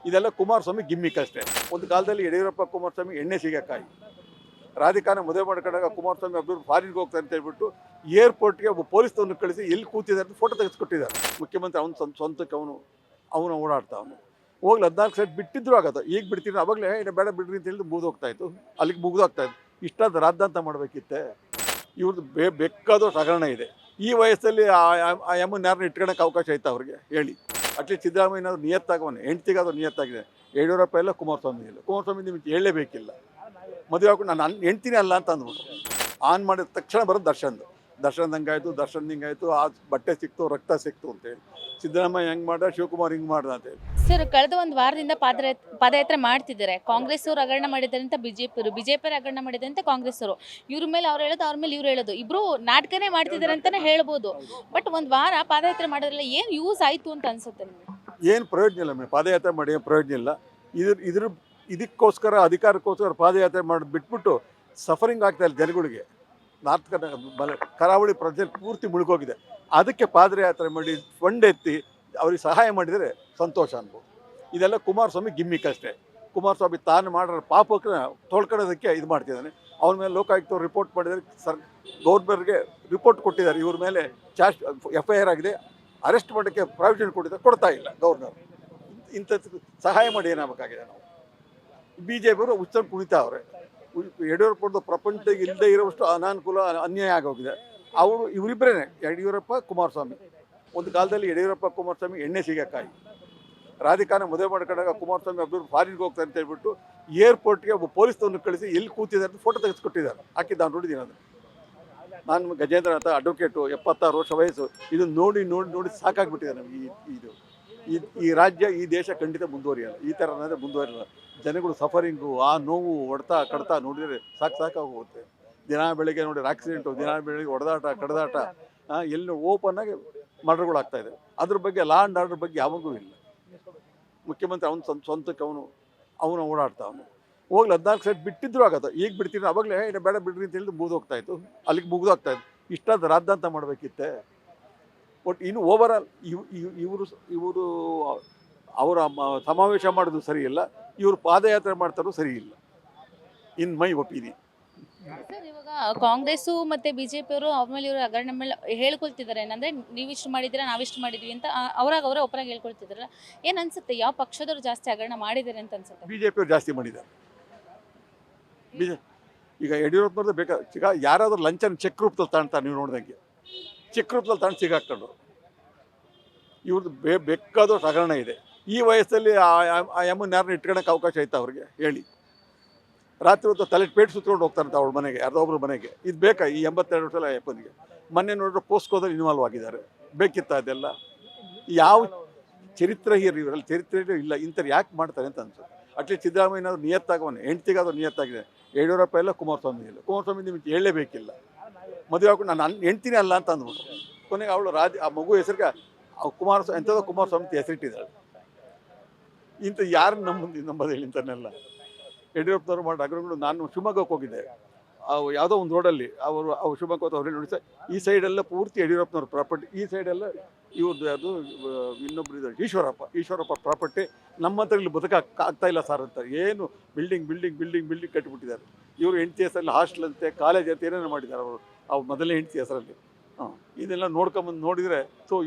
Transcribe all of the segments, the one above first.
ಇದೆಲ್ಲ ಕುಮಾರಸ್ವಾಮಿ ಗಿಮ್ಮಿಕ್ ಅಷ್ಟೇ. ಒಂದು ಕಾಲದಲ್ಲಿ ಯಡಿಯೂರಪ್ಪ ಕುಮಾರಸ್ವಾಮಿ ಎಣ್ಣೆ ಸಿಗಕ್ಕಾಯಿ ರಾಧಿಕಾನ ಮದುವೆ ಮಾಡ್ಕೊಂಡಾಗ ಕುಮಾರಸ್ವಾಮಿ ಒಬ್ಬರು ಫಾರಿನ್ಗೆ ಹೋಗ್ತಾರೆ ಅಂತ ಹೇಳ್ಬಿಟ್ಟು ಏರ್ಪೋರ್ಟ್ಗೆ ಒಬ್ಬ ಪೊಲೀಸ್ನವ್ರನ್ನ ಕಳಿಸಿ ಎಲ್ಲಿ ಕೂತಿದ್ದಾರೆ ಅಂತ ಫೋಟೋ ತೆಗೆಸ್ಕೊಟ್ಟಿದ್ದಾರೆ. ಮುಖ್ಯಮಂತ್ರಿ ಅವನು ಸ್ವಂತಕ್ಕೆ ಅವನು ಓಡಾಡ್ತಾ ಅವನು ಹೋಗ್ಲಿ 14 ಸೆಟ್ ಬಿಟ್ಟಿದ್ರು ಆಗೋದು. ಈಗ ಬಿಡ್ತೀನಿ ಅವಾಗಲೇ ಇನ್ನು ಬೇಡ ಬಿಡ್ರಿ ಅಂತ ಹೇಳಿದ್ರೆ ಮುಗಿದೋಗ್ತಾ ಇತ್ತು, ಅಲ್ಲಿಗೆ ಮುಗಿದೋಗ್ತಾ ಇತ್ತು. ಇಷ್ಟಾದ ರಾದ್ದಾಂತ ಮಾಡಬೇಕಿತ್ತೆ. ಇವ್ರದ್ದು ಬೇಕಾದಷ್ಟು ಹಗರಣ ಇದೆ. ಈ ವಯಸ್ಸಲ್ಲಿ ಆ ಎಮ್ಮನ್ನ ಯಾರನ್ನ ಇಟ್ಕೊಳಕ್ಕೆ ಅವಕಾಶ ಐತೆ ಅವ್ರಿಗೆ ಹೇಳಿ? ಅಟ್ಲೀಸ್ಟ್ ಸಿದ್ದರಾಮಯ್ಯನವ್ರು ನಿಯತ್ತಾಗವನು ಹೆಂಡ್ತಿಗಾದ್ರು ನಿಯತ್ತಾಗಿದೆ. ಯಡಿಯೂರಪ್ಪ ಇಲ್ಲ, ಕುಮಾರಸ್ವಾಮಿ ಇಲ್ಲ. ಕುಮಾರಸ್ವಾಮಿ ನಿಮಗೆ ಹೇಳಲೇಬೇಕಿಲ್ಲ. ಮದುವೆ ಹಾಕೊಂಡು ನಾನು ಹೆಂಡ್ತೀನಿ ಅಲ್ಲ ಅಂತ ಅಂದ್ಬಿಟ್ಟು ಆನ್ ಮಾಡಿದ ತಕ್ಷಣ ಬರೋದು ದರ್ಶನ್ ಹಂಗಾಯ್ತು, ದರ್ಶನ್ ಹಿಂಗಾಯ್ತು, ಆ ಬಟ್ಟೆ ಸಿಕ್ತು, ರಕ್ತ ಸಿಕ್ತು ಅಂತೇಳಿ. ಸಿದ್ದರಾಮಯ್ಯ ಹೆಂಗೆ ಮಾಡ್ದ, ಶಿವಕುಮಾರ್ ಹಿಂಗೆ ಮಾಡ್ದ ಅಂತೇಳಿ. ಸರ್, ಕಳೆದ ಒಂದು ವಾರದಿಂದ ಪಾದಯಾತ್ರೆ ಮಾಡ್ತಿದ್ದಾರೆ. ಕಾಂಗ್ರೆಸ್ ಅವರು ಹಗರಣ ಮಾಡಿದ್ದಾರೆ ಅಂತ ಬಿಜೆಪಿ ಹಗರಣ ಮಾಡಿದ್ದಾರೆ ಅಂತ ಕಾಂಗ್ರೆಸ್ ಅವರು. ಇವ್ರ ಮೇಲೆ ಅವ್ರು ಹೇಳೋದು, ಅವ್ರ ಮೇಲೆ ಇವ್ರು ಹೇಳೋದು, ಇಬ್ರು ನಾಟಕನೇ ಮಾಡ್ತಿದ್ದಾರೆ ಅಂತಾನೆ ಹೇಳ್ಬೋದು. ಬಟ್ ಒಂದು ವಾರ ಪಾದಯಾತ್ರೆ ಮಾಡೋದ್ರಲ್ಲ ಏನು ಯೂಸ್ ಆಯ್ತು ಅಂತ ಅನ್ಸುತ್ತೆ ನಿಮಗೆ? ಏನು ಪ್ರಯೋಜನ ಇಲ್ಲ ಮೇಡಮ್, ಪಾದಯಾತ್ರೆ ಮಾಡಿ ಏನು ಪ್ರಯೋಜನ ಇಲ್ಲ. ಇದಕ್ಕೋಸ್ಕರ ಅಧಿಕಾರಕ್ಕೋಸ್ಕರ ಪಾದಯಾತ್ರೆ ಮಾಡೋದು ಬಿಟ್ಬಿಟ್ಟು ಸಫರಿಂಗ್ ಆಗ್ತಾ ಇಲ್ಲ ಜನಗಳಿಗೆ. ನಾರ್ತ್ ಕರಾವಳಿ ಪ್ರದೇಶ ಪೂರ್ತಿ ಮುಳುಗೋಗಿದೆ. ಅದಕ್ಕೆ ಪಾದಯಾತ್ರೆ ಮಾಡಿ ಫಂಡ್ ಎತ್ತಿ ಅವ್ರಿಗೆ ಸಹಾಯ ಮಾಡಿದರೆ ಸಂತೋಷ ಅನ್ಬೋದು. ಇದೆಲ್ಲ ಕುಮಾರಸ್ವಾಮಿ ಗಿಮ್ಮಿಕ್ ಅಷ್ಟೇ. ಕುಮಾರಸ್ವಾಮಿ ತಾನು ಮಾಡೋ ಪಾಪಕ್ಕೆ ತೊಳ್ಕೊಳ್ಳೋದಕ್ಕೆ ಇದು ಮಾಡ್ತಿದ್ದಾನೆ. ಅವ್ರ ಮೇಲೆ ಲೋಕಾಯುಕ್ತವ್ರು ರಿಪೋರ್ಟ್ ಮಾಡಿದರೆ ಗೌರ್ಮೆಂಟ್ಗೆ ರಿಪೋರ್ಟ್ ಕೊಟ್ಟಿದ್ದಾರೆ. ಇವ್ರ ಮೇಲೆ FIR ಆಗಿದೆ, ಅರೆಸ್ಟ್ ಮಾಡೋಕ್ಕೆ ಪ್ರಾವಿಷನ್ ಕೊಡ್ತಾ ಇಲ್ಲ ಗೌರ್ನರ್. ಇಂಥದ್ದು ಸಹಾಯ ಮಾಡಿ ಏನಾಗಬೇಕಾಗಿದೆ? ನಾವು BJಪಿಯವರು ಉತ್ಸವ ಕುಣಿತಾ ಅವ್ರೆ. ಯಡಿಯೂರಪ್ಪದ್ದು ಪ್ರಪಂಚಕ್ಕೆ ಇಲ್ಲದೆ ಇರುವಷ್ಟು ಅನಾನುಕೂಲ ಅನ್ಯಾಯ ಆಗೋಗಿದೆ. ಇವರಿಬ್ಬರೇ ಯಡಿಯೂರಪ್ಪ ಕುಮಾರಸ್ವಾಮಿ. ಒಂದು ಕಾಲದಲ್ಲಿ ಯಡಿಯೂರಪ್ಪ ಕುಮಾರಸ್ವಾಮಿ ಎಣ್ಣೆ ಸಿಗಕ್ಕಾಯಿ ರಾಧಿಕಾನ ಮದುವೆ ಮಾಡ್ಕೊಂಡಾಗ ಕುಮಾರಸ್ವಾಮಿ ಒಬ್ಬರು ಫಾರಿನ್ಗೆ ಹೋಗ್ತಾರೆ ಅಂತ ಹೇಳ್ಬಿಟ್ಟು ಏರ್ಪೋರ್ಟ್ಗೆ ಒಬ್ಬ ಪೊಲೀಸ್ನವ್ರನ್ನ ಕಳಿಸಿ ಎಲ್ಲಿ ಕೂತಿದ್ದಾರೆ ಅಂತ ಫೋಟೋ ತೆಗೆಸ್ಕೊಟ್ಟಿದ್ದಾರೆ. ಹಾಕಿದ್ದು ನಾನು ನೋಡಿದ್ದೀನಿ. ಅದು ನಾನು ಗಜೇಂದ್ರನಾಥ ಅಡ್ವೊಕೇಟು, 76 ವರ್ಷ ವಯಸ್ಸು. ಇದು ನೋಡಿ ಸಾಕಾಗ್ಬಿಟ್ಟಿದೆ ನಮಗೆ. ಈ ರಾಜ್ಯ, ಈ ದೇಶ ಖಂಡಿತ ಮುಂದುವರಿಯಲ್ಲ. ಈ ಥರ ಮುಂದುವರಿಯಲ್ಲ. ಜನಗಳು ಸಫರಿಂಗು, ಆ ನೋವು, ಹೊಡ್ತಾ ಕಡ್ತಾ ನೋಡಿದರೆ ಸಾಕಾಗೋಗುತ್ತೆ. ದಿನ ಬೆಳಗ್ಗೆ ನೋಡಿದ್ರೆ ಆಕ್ಸಿಡೆಂಟು, ದಿನ ಬೆಳಗ್ಗೆ ಹೊಡೆದಾಟ ಕಡ್ದಾಟ, ಎಲ್ಲಿ ಓಪನ್ ಆಗಿ ಮರ್ಡರ್ಗಳಾಗ್ತಾಯಿದೆ. ಅದ್ರ ಬಗ್ಗೆ ಲಾ ಆ್ಯಂಡ್ ಆರ್ಡರ್ ಬಗ್ಗೆ ಯಾವಾಗೂ ಇಲ್ಲ. ಮುಖ್ಯಮಂತ್ರಿ ಅವನು ಸ್ವಂತಕ್ಕೆ ಅವನು ಓಡಾಡ್ತಾ ಅವನು ಹೋಗ್ಲಿ 14 ಸೆಟ್ ಬಿಟ್ಟಿದ್ರು ಆಗೋದು. ಈಗ ಬಿಡ್ತೀನಿ ಅವಾಗಲೇ ಇನ್ನು ಬೇಡ ಬಿಡ್ರಿ ಅಂತ ಹೇಳಿದ್ರೆ ಮುಗಿದೋಗ್ತಾ ಇತ್ತು, ಅಲ್ಲಿಗೆ ಮುಗಿದೋಗ್ತಾ ಇತ್ತು. ಇಷ್ಟಾದ ರಾದ್ದಾಂತ ಮಾಡಬೇಕಿತ್ತೆ. ಬಟ್ ಇನ್ನು ಓವರಾಲ್ ಇವರು ಅವರ ಸಮಾವೇಶ ಮಾಡೋದು ಸರಿ ಇಲ್ಲ, ಇವರು ಪಾದಯಾತ್ರೆ ಮಾಡ್ತಾರೋ ಸರಿ ಇಲ್ಲ, ಇನ್ ಮೈ ಒಪಿನಿಯನ್. ಸರ್, ಇವಾಗ ಕಾಂಗ್ರೆಸ್ಸು ಮತ್ತೆ ಬಿಜೆಪಿಯವರು ಅವ್ರ ಮೇಲೆ ಇವರು ಹಗರಣ ಮೇಲೆ ಹೇಳ್ಕೊಳ್ತಿದ್ದಾರೆ. ಏನಂದ್ರೆ ನೀವಿಷ್ಟು ಮಾಡಿದ್ದೀರಾ, ನಾವಿಷ್ಟು ಮಾಡಿದ್ವಿ ಅಂತ ಅವರೇ ಒಬ್ಬರಾಗಿ ಹೇಳ್ಕೊಳ್ತಿದಾರಲ್ಲ, ಏನು ಅನ್ಸುತ್ತೆ? ಯಾವ ಪಕ್ಷದವರು ಜಾಸ್ತಿ ಹಗರಣ ಮಾಡಿದ್ದಾರೆ ಅಂತ ಅನ್ಸುತ್ತೆ? BJಪಿಯವರು ಜಾಸ್ತಿ ಮಾಡಿದ್ದಾರೆ. ಈಗ ಯಡಿಯೂರಪ್ಪನವ್ರದ್ದು ಈಗ ಯಾರಾದ್ರೂ ಲಂಚನ ಚೆಕ್ ರೂಪದಲ್ಲಿ ತಾಣ್ತಾರೆ. ನೀವು ನೋಡ್ದಂಗೆ ಚೆಕ್ ರೂಪದಲ್ಲಿ ತಾಂಡು ಸಿಗಾಕ್ಕೊಂಡು ಇವ್ರದ್ದು ಬೇಕಾದಷ್ಟು ಹಗರಣ ಇದೆ. ಈ ವಯಸ್ಸಲ್ಲಿ ಆ ಎಮ್ಮನ್ನ ಯಾರನ್ನ ಇಟ್ಕೊಳಕ್ಕೆ ಅವಕಾಶ ಐತೆ ಅವ್ರಿಗೆ ಹೇಳಿ? ರಾತ್ರಿ ಹೊತ್ತು ತಲೆ ಪೇಟ್ ಸುತ್ಕೊಂಡು ಹೋಗ್ತಾರಂತ ಅವಳ ಮನೆಗೆ, ಯಾರ್ದೊಬ್ರು ಮನೆಗೆ. ಇದು ಬೇಕಾ ಈ 82 ವರ್ಷದ ಅಯ್ಯಪ್ಪನಿಗೆ? ಮೊನ್ನೆ ನೋಡಿದ್ರೆ ಪೋಸ್ಕೋದಲ್ಲಿ ಇನ್ವಾಲ್ವ್ ಆಗಿದ್ದಾರೆ. ಬೇಕಿತ್ತ ಅದೆಲ್ಲ? ಯಾವ ಚರಿತ್ರೆ ಇವರಲ್ಲಿ ಚರಿತ್ರೆ ಇಲ್ಲ. ಇಂಥವ್ರು ಯಾಕೆ ಮಾಡ್ತಾರೆ ಅಂತ ಅನ್ಸುತ್ತೆ. ಅಟ್ಲೀಸ್ಟ್ ಸಿದ್ದರಾಮಯ್ಯನವ್ರು ನಿಯತ್ತಾಗವನು ಹೆಂಡ್ತಿಗಾದ್ರು ನಿಯತ್ತಾಗಿದೆ. ಯಡಿಯೂರಪ್ಪ ಇಲ್ಲ, ಕುಮಾರಸ್ವಾಮಿ ಇಲ್ಲ. ಕುಮಾರಸ್ವಾಮಿ ನಿಮಗೆ ಹೇಳಲೇಬೇಕಿಲ್ಲ. ಮದುವೆ ಹಾಕೊಂಡು ನಾನು ಹೆಂಡ್ತೀನಿ ಅಲ್ಲ ಅಂತ ಅಂದ್ಬಿಟ್ಟು ಕೊನೆಗೆ ಅವಳು ಆ ಮಗು ಹೆಸರಿಗೆ ಕುಮಾರಸ್ವಾಮಿ ಅಂತ ಹೆಸರಿಟ್ಟಿದ್ದಾಳೆ. ಇಂಥ ಯಾರು ನಂಬೋದು ಹೇಳಿ ಇಂಥನ್ನೆಲ್ಲ? ಯಡಿಯೂರಪ್ಪನವ್ರು ಮಾಡೋ ಹಗರಣಗಳು. ನಾನು ಶಿವಮೊಗ್ಗಕ್ಕೆ ಹೋಗಿದ್ದೆ. ಯಾವುದೋ ಒಂದು ರೋಡಲ್ಲಿ ಅವ್ರು ಶಿವಮೊಗ್ಗ ಅವ್ರು ನೋಡಿ ಸರ್, ಈ ಸೈಡೆಲ್ಲ ಪೂರ್ತಿ ಯಡಿಯೂರಪ್ಪನವ್ರ ಪ್ರಾಪರ್ಟಿ, ಈ ಸೈಡೆಲ್ಲ ಇವ್ರದ್ದು ಅದು ಇನ್ನೊಬ್ರು ಇದ್ದಾರೆ ಈಶ್ವರಪ್ಪ ಪ್ರಾಪರ್ಟಿ. ನಮ್ಮ ಹತ್ರ ಇಲ್ಲಿ ಆಗ್ತಾ ಇಲ್ಲ ಸರ್ ಅಂತ. ಏನು ಬಿಲ್ಡಿಂಗ್ ಕಟ್ಟಿಬಿಟ್ಟಿದ್ದಾರೆ. ಇವರು ಹೆಂಡತಿ ಹೆಸರಲ್ಲಿ ಹಾಸ್ಟೆಲ್ ಅಂತೆ, ಕಾಲೇಜ್ ಅಂತ ಏನೇನೋ ಮಾಡಿದ್ದಾರೆ ಅವ್ರು ಮೊದಲನೇ ಹೆಂಡತಿ ಹೆಸರಲ್ಲಿ. ಇದೆಲ್ಲ ನೋಡ್ಕೊಂಬಂದು ನೋಡಿದರೆ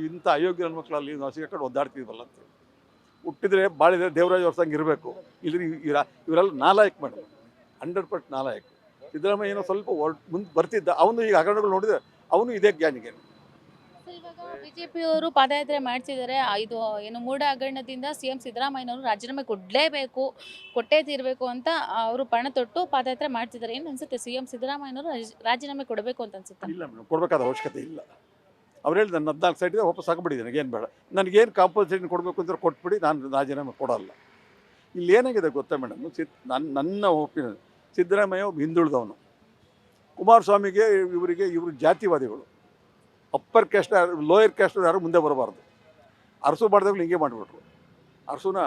ಇಂಥ ಅಯೋಗ್ಯ ನನ್ನ ಮಕ್ಕಳಲ್ಲಿ ನಾವು ಸಿಗಾಕೊಂಡು ಒದ್ದಾಡ್ತಿದ್ವಲ್ಲ ಅಂತ. ಹುಟ್ಟಿದ್ರೆ ಬಾಳಿದ್ರೆ ದೇವರಾಜ್ ಅವ್ರಸಂಗೆ ಇರಬೇಕು. ಇವರೆಲ್ಲ ನಾಲಾಯಕ್ ಮೇಡಮ್, 100% ನಾಲಾಯಕ್. ಸಿದ್ದರಾಮಯ್ಯ ಏನೋ ಸ್ವಲ್ಪ ಮುಂದೆ ಬರ್ತಿದ್ದ, ಅವನು ಈಗ ಹಗರಣಗಳು ನೋಡಿದರೆ ಅವನು ಇದೇ ಜ್ಞಾನಿಗೆ. ಇವಾಗ ಬಿಜೆಪಿಯವರು ಪಾದಯಾತ್ರೆ ಮಾಡ್ತಿದ್ದಾರೆ. ಇದು ಏನು ಮೂಢ ಹಗರಣದಿಂದ CM ಸಿದ್ದರಾಮಯ್ಯನವರು ರಾಜೀನಾಮೆ ಕೊಟ್ಟೇ ತೀರಬೇಕು ಅಂತ ಅವರು ಪಣ ತೊಟ್ಟು ಪಾದಯಾತ್ರೆ ಮಾಡ್ತಿದ್ದಾರೆ. ಏನು ಅನ್ಸುತ್ತೆ? CM ಸಿದ್ದರಾಮಯ್ಯನವರು ರಾಜೀನಾಮೆ ಕೊಡಬೇಕು ಅಂತ ಅನ್ಸುತ್ತೆ? ಇಲ್ಲ ಮೇಡಮ್, ಕೊಡಬೇಕಾದ ಅವಶ್ಯಕತೆ ಇಲ್ಲ. ಅವ್ರು ಹೇಳಿ ನಾನು 14 ಸೈಟಿದೆ ವಾಪಸ್ ಹಾಕ್ಬಿಟ್ಟಿದ್ದೀನಿ, ನನಗೇನು ಬೇಡ, ನನಗೇನು ಕಾಂಪನ್ಸೇಷನ್ ಕೊಡಬೇಕು ಅಂತ ಕೊಟ್ಬಿಡಿ, ನಾನು ರಾಜೀನಾಮೆ ಕೊಡೋಲ್ಲ. ಇಲ್ಲಿ ಏನಾಗಿದೆ ಗೊತ್ತಾ ಮೇಡಮ್, ನನ್ನ ಒಪಿನಿಯನ್, ಸಿದ್ದರಾಮಯ್ಯ ಒಬ್ಬ ಹಿಂದುಳಿದವನು. ಕುಮಾರಸ್ವಾಮಿಗೆ ಇವರು ಜಾತಿವಾದಿಗಳು. ಅಪ್ಪರ್ ಕ್ಯಾಸ್ಟ್ ಲೋಯರ್ ಕ್ಯಾಸ್ಟ್ ಯಾರು ಮುಂದೆ ಬರಬಾರ್ದು. ಅರಸು ಮಾಡಿದಾಗಲೂ ಹಿಂಗೆ ಮಾಡಿಬಿಟ್ರು. ಅರಸುನ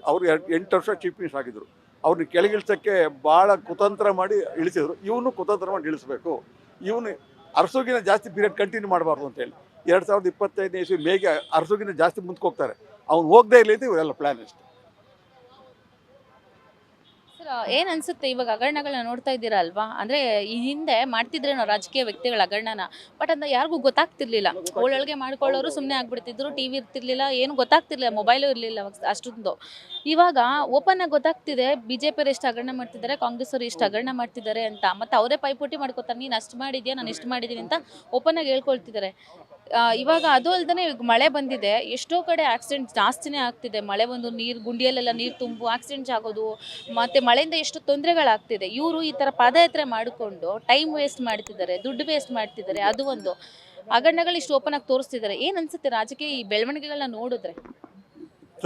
ಅವರು 8 ವರ್ಷ ಚೀಫ್ ಮಿನಿಸ್ಟರ್ ಆಗಿದ್ದರು. ಅವ್ರನ್ನ ಕೆಳಗಿಳಿಸೋಕ್ಕೆ ಭಾಳ ಕುತಂತ್ರ ಮಾಡಿ ಇಳಿಸಿದ್ರು. ಇವನು ಕುತಂತ್ರ ಮಾಡಿ ಇಳಿಸ್ಬೇಕು. ಇವನು ಅರಸುಗಿನ ಜಾಸ್ತಿ ಪೀರಿಯಡ್ ಕಂಟಿನ್ಯೂ ಮಾಡಬಾರ್ದು ಅಂತೇಳಿ 2025 ಇಸ್ವಿ ಮೇಗೆ ಅರಸುಗಿನ ಜಾಸ್ತಿ ಮುಂದಕ್ಕೆ ಹೋಗ್ತಾರೆ. ಅವ್ನು ಹೋಗದೇ ಇರಲಿ ಅಂತ ಇವರೆಲ್ಲ ಪ್ಲ್ಯಾನ್ ಅಷ್ಟೆ. ಸರ್ ಏನ್ ಅನ್ಸುತ್ತೆ ಇವಾಗ ಹಗರಣಗಳನ್ನ ನೋಡ್ತಾ ಇದ್ದೀರಾ ಅಲ್ವಾ? ಅಂದ್ರೆ ಈ ಹಿಂದೆ ಮಾಡ್ತಿದ್ರೇನೋ ರಾಜಕೀಯ ವ್ಯಕ್ತಿಗಳ ಹಗರಣನ, ಬಟ್ ಅದನ್ನ ಯಾರಿಗೂ ಗೊತ್ತಾಗ್ತಿರ್ಲಿಲ್ಲ. ಒಳ್ಳೊಳಗೆ ಮಾಡ್ಕೊಳ್ಳೋರು ಸುಮ್ಮನೆ ಆಗ್ಬಿಡ್ತಿದ್ರು, ಟಿವಿ ಇರ್ತಿರ್ಲಿಲ್ಲ, ಏನು ಗೊತ್ತಾಗ್ತಿರ್ಲಿಲ್ಲ, ಮೊಬೈಲು ಇರ್ಲಿಲ್ಲ ಅವಾಗ ಅಷ್ಟೊಂದು. ಇವಾಗ ಓಪನ್ ಆಗಿ ಗೊತ್ತಾಗ್ತಿದೆ ಬಿಜೆಪಿ ಎಷ್ಟು ಹಗರಣ ಮಾಡ್ತಿದ್ದಾರೆ, ಕಾಂಗ್ರೆಸ್ ಅವರು ಎಷ್ಟು ಹಗರಣ ಮಾಡ್ತಿದ್ದಾರೆ ಅಂತ. ಮತ್ತೆ ಅವರೇ ಪೈಪೋಟಿ ಮಾಡ್ಕೋತಾರೆ, ನೀನು ಅಷ್ಟು ಮಾಡಿದ್ಯಾ, ನಾನು ಇಷ್ಟು ಮಾಡಿದ್ದೀನಿ ಅಂತ ಓಪನ್ ಆಗಿ ಹೇಳ್ಕೊಳ್ತಿದ್ದಾರೆ. ಇವಾಗ ಅದು ಅಲ್ದೇ ಈಗ ಮಳೆ ಬಂದಿದೆ, ಎಷ್ಟೋ ಕಡೆ ಆಕ್ಸಿಡೆಂಟ್ ಜಾಸ್ತಿನೇ ಆಗ್ತಿದೆ. ಮಳೆ ಬಂದು ನೀರು ಗುಂಡಿಯಲ್ಲೆಲ್ಲ ನೀರು ತುಂಬು ಆಕ್ಸಿಡೆಂಟ್ಸ್ ಆಗೋದು, ಮತ್ತು ಮಳೆಯಿಂದ ಎಷ್ಟು ತೊಂದರೆಗಳಾಗ್ತಿದೆ. ಇವರು ಈ ಥರ ಪಾದಯಾತ್ರೆ ಮಾಡಿಕೊಂಡು ಟೈಮ್ ವೇಸ್ಟ್ ಮಾಡ್ತಿದ್ದಾರೆ, ದುಡ್ಡು ವೇಸ್ಟ್ ಮಾಡ್ತಿದ್ದಾರೆ. ಅದು ಒಂದು ಹಗರಣಗಳು ಇಷ್ಟು ಓಪನ್ ಆಗಿ ತೋರಿಸ್ತಿದ್ದಾರೆ. ಏನು ಅನ್ಸುತ್ತೆ ರಾಜಕೀಯ ಈ ಬೆಳವಣಿಗೆಗಳನ್ನ ನೋಡಿದ್ರೆ?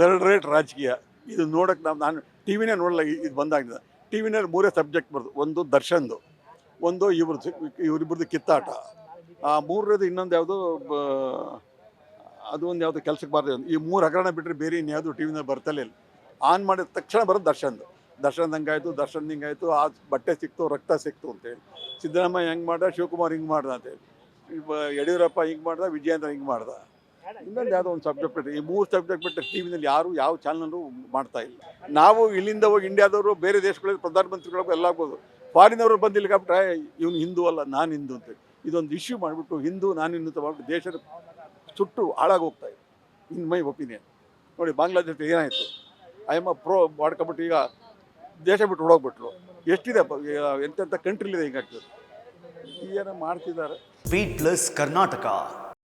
ಥರ್ಡ್ ರೇಟ್ ರಾಜಕೀಯ ಇದು ನೋಡೋಕ್ಕೆ ನಾನು ಟಿ ವಿನೇ ನೋಡಲ್ಲ. ಇದು ಬಂದಾಗಿದೆ ಟಿ ವಿನಲ್ಲಿ 3 ಸಬ್ಜೆಕ್ಟ್ ಬರೋದು. ಒಂದು ದರ್ಶನ್ದು, ಒಂದು ಇವರಿಬ್ಬರದ್ದು ಕಿತ್ತಾಟ, ಮೂರನೇದು ಇನ್ನೊಂದು ಯಾವುದು ಅದು ಒಂದು ಯಾವುದು ಕೆಲಸಕ್ಕೆ ಬಾರದೆ. ಈ 3 ಹಗರಣ ಬಿಟ್ಟರೆ ಬೇರೆ ಇನ್ಯಾವುದು ಟಿ ವಿನಲ್ಲಿ ಬರ್ತಲೇ ಇಲ್ಲ. ಆನ್ ಮಾಡಿದ ತಕ್ಷಣ ಬರೋದು ದರ್ಶನ್ ಹಂಗಾಯಿತು, ದರ್ಶನ್ ಹಿಂಗಾಯಿತು, ಆ ಬಟ್ಟೆ ಸಿಕ್ತು, ರಕ್ತ ಸಿಕ್ತು ಅಂತೇಳಿ. ಸಿದ್ದರಾಮಯ್ಯ ಹೆಂಗೆ ಮಾಡ್ದ, ಶಿವಕುಮಾರ್ ಹಿಂಗೆ ಮಾಡ್ದ ಅಂತೇಳಿ, ಯಡಿಯೂರಪ್ಪ ಹಿಂಗೆ ಮಾಡ್ದ, ವಿಜಯೇಂದ್ರ ಹಿಂಗೆ ಮಾಡ್ದ. ಇನ್ನೊಂದು ಯಾವುದೋ ಒಂದು ಸಬ್ಜೆಕ್ಟ್ ಬಿಟ್ಟರೆ, ಈ 3 ಸಬ್ಜೆಕ್ಟ್ ಬಿಟ್ಟರೆ ಟಿ ವಿನಲ್ಲಿ ಯಾರು ಯಾವ ಚಾನಲ್ಲು ಮಾಡ್ತಾ ಇಲ್ಲ. ನಾವು ಇಲ್ಲಿಂದ ಹೋಗಿ ಇಂಡಿಯಾದವರು ಬೇರೆ ದೇಶಗಳಲ್ಲಿ ಪ್ರಧಾನಮಂತ್ರಿಗಳಿಗೂ ಎಲ್ಲ ಆಗ್ಬೋದು, ಫಾರಿನವರು ಬಂದು ಇಲ್ಲಿಗೆ ಬಿಟ್ರೆ ಇವನು ಹಿಂದೂ ಅಲ್ಲ ನಾನು ಹಿಂದೂ ಅಂತೇಳಿ ಇದೊಂದು ಇಶ್ಯೂ ಮಾಡಿಬಿಟ್ಟು ಹಿಂದೂ ನಾನು ಹಿಂದೂ ಅಂತ ಮಾಡಿಬಿಟ್ಟು ದೇಶದ ಸುಟ್ಟು ಹಾಳಾಗಿ ಹೋಗ್ತಾ ಇದೆ. ಇನ್ ಮೈ ಒಪಿನಿಯನ್ ನೋಡಿ, ಬಾಂಗ್ಲಾದೇಶ ಏನಾಯಿತು, ಐ ಎಮ್ ಪ್ರೋ ಮಾಡ್ಕೊಬಿಟ್ಟು ಈಗ ದೇಶ ಬಿಟ್ಟು ಹೊಡೋಗ್ಬಿಟ್ರು. ಎಷ್ಟಿದೆ ಎಂತೆಂಥ ಕಂಟ್ರಿಲಿದೆ ಹಿಂಗಾಗ್ತದೆ, ಏನೋ ಮಾಡ್ತಿದ್ದಾರೆ. Speed plus Karnataka.